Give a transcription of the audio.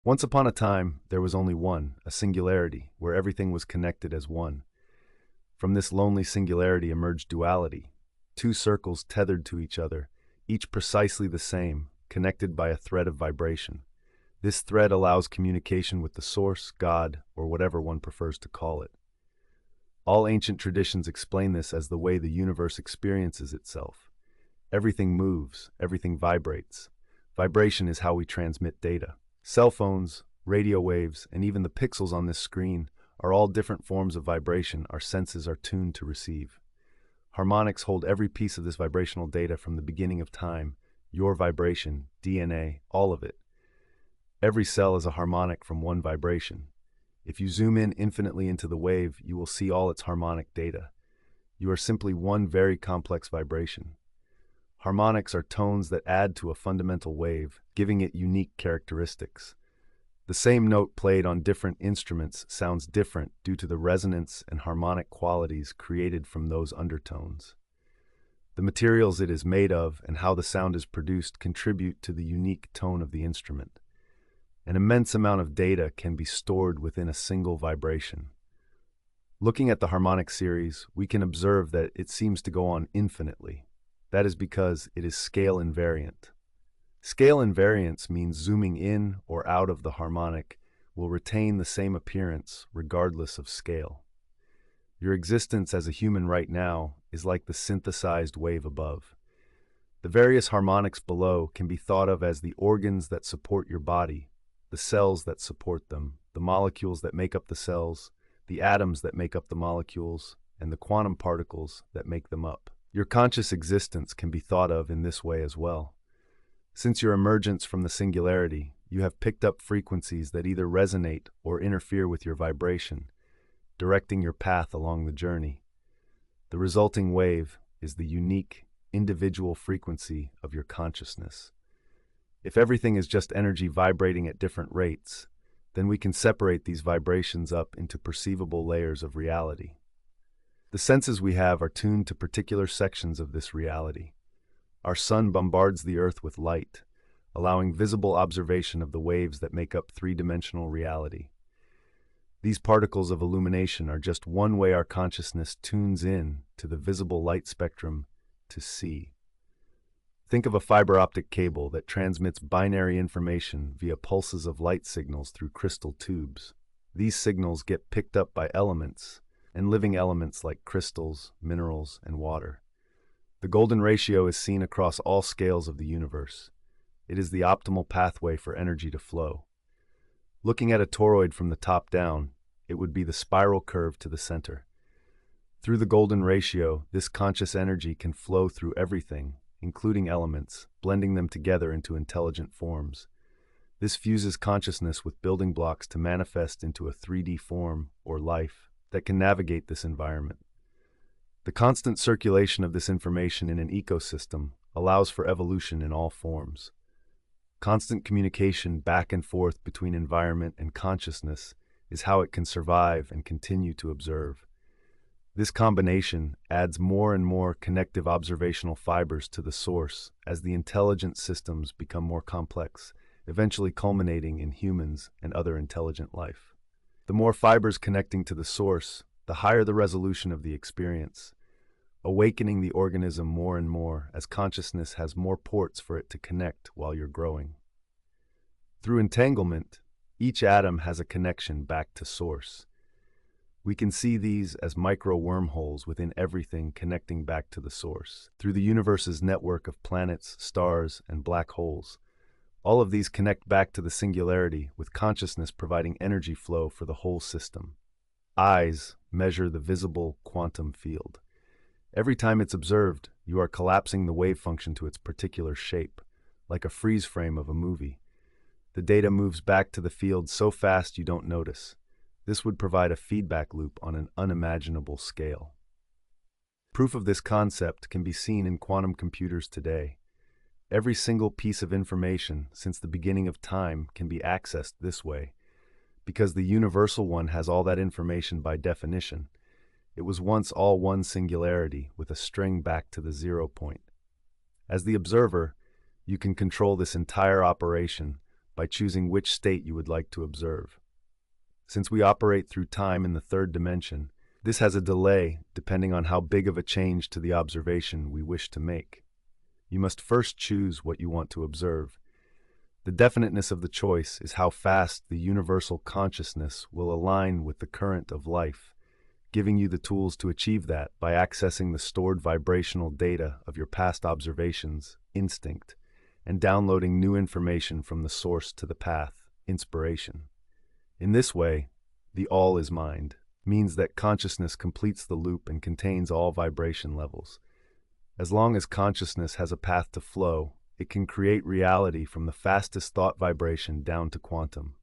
Once upon a time, there was only one, a singularity, where everything was connected as one. From this lonely singularity emerged duality, two circles tethered to each other, each precisely the same, connected by a thread of vibration. This thread allows communication with the source, God, or whatever one prefers to call it. All ancient traditions explain this as the way the universe experiences itself. Everything moves, everything vibrates. Vibration is how we transmit data. Cell phones, radio waves, and even the pixels on this screen are all different forms of vibration our senses are tuned to receive. Harmonics hold every piece of this vibrational data from the beginning of time, your vibration, DNA, all of it. Every cell is a harmonic from one vibration. If you zoom in infinitely into the wave, you will see all its harmonic data. You are simply one very complex vibration. Harmonics are tones that add to a fundamental wave, giving it unique characteristics. The same note played on different instruments sounds different due to the resonance and harmonic qualities created from those undertones. The materials it is made of and how the sound is produced contribute to the unique tone of the instrument. An immense amount of data can be stored within a single vibration. Looking at the harmonic series, we can observe that it seems to go on infinitely. That is because it is scale invariant. Scale invariance means zooming in or out of the harmonic will retain the same appearance regardless of scale. Your existence as a human right now is like the synthesized wave above. The various harmonics below can be thought of as the organs that support your body, the cells that support them, the molecules that make up the cells, the atoms that make up the molecules, and the quantum particles that make them up. Your conscious existence can be thought of in this way as well. Since your emergence from the singularity, you have picked up frequencies that either resonate or interfere with your vibration, directing your path along the journey. The resulting wave is the unique, individual frequency of your consciousness. If everything is just energy vibrating at different rates, then we can separate these vibrations up into perceivable layers of reality. The senses we have are tuned to particular sections of this reality. Our sun bombards the earth with light, allowing visible observation of the waves that make up three-dimensional reality. These particles of illumination are just one way our consciousness tunes in to the visible light spectrum to see. Think of a fiber optic cable that transmits binary information via pulses of light signals through crystal tubes. These signals get picked up by elements, and living elements like crystals, minerals, and water. The golden ratio is seen across all scales of the universe. It is the optimal pathway for energy to flow. Looking at a toroid from the top down, it would be the spiral curve to the center. Through the golden ratio, this conscious energy can flow through everything, including elements, blending them together into intelligent forms. This fuses consciousness with building blocks to manifest into a 3D form, or life, that can navigate this environment. The constant circulation of this information in an ecosystem allows for evolution in all forms. Constant communication back and forth between environment and consciousness is how it can survive and continue to observe. This combination adds more and more connective observational fibers to the source as the intelligent systems become more complex, eventually culminating in humans and other intelligent life. The more fibers connecting to the source, the higher the resolution of the experience, awakening the organism more and more as consciousness has more ports for it to connect while you're growing. Through entanglement, each atom has a connection back to source. We can see these as micro wormholes within everything connecting back to the source. Through the universe's network of planets, stars, and black holes, all of these connect back to the singularity, with consciousness providing energy flow for the whole system. Eyes measure the visible quantum field. Every time it's observed, you are collapsing the wave function to its particular shape, like a freeze frame of a movie. The data moves back to the field so fast you don't notice. This would provide a feedback loop on an unimaginable scale. Proof of this concept can be seen in quantum computers today. Every single piece of information since the beginning of time can be accessed this way. Because the universal one has all that information by definition, it was once all one singularity with a string back to the 0 point. As the observer, you can control this entire operation by choosing which state you would like to observe. Since we operate through time in the third dimension, this has a delay depending on how big of a change to the observation we wish to make. You must first choose what you want to observe. The definiteness of the choice is how fast the universal consciousness will align with the current of life, giving you the tools to achieve that by accessing the stored vibrational data of your past observations, instinct, and downloading new information from the source to the path, inspiration. In this way, the all is mind means that consciousness completes the loop and contains all vibration levels. As long as consciousness has a path to flow, it can create reality from the fastest thought vibration down to quantum.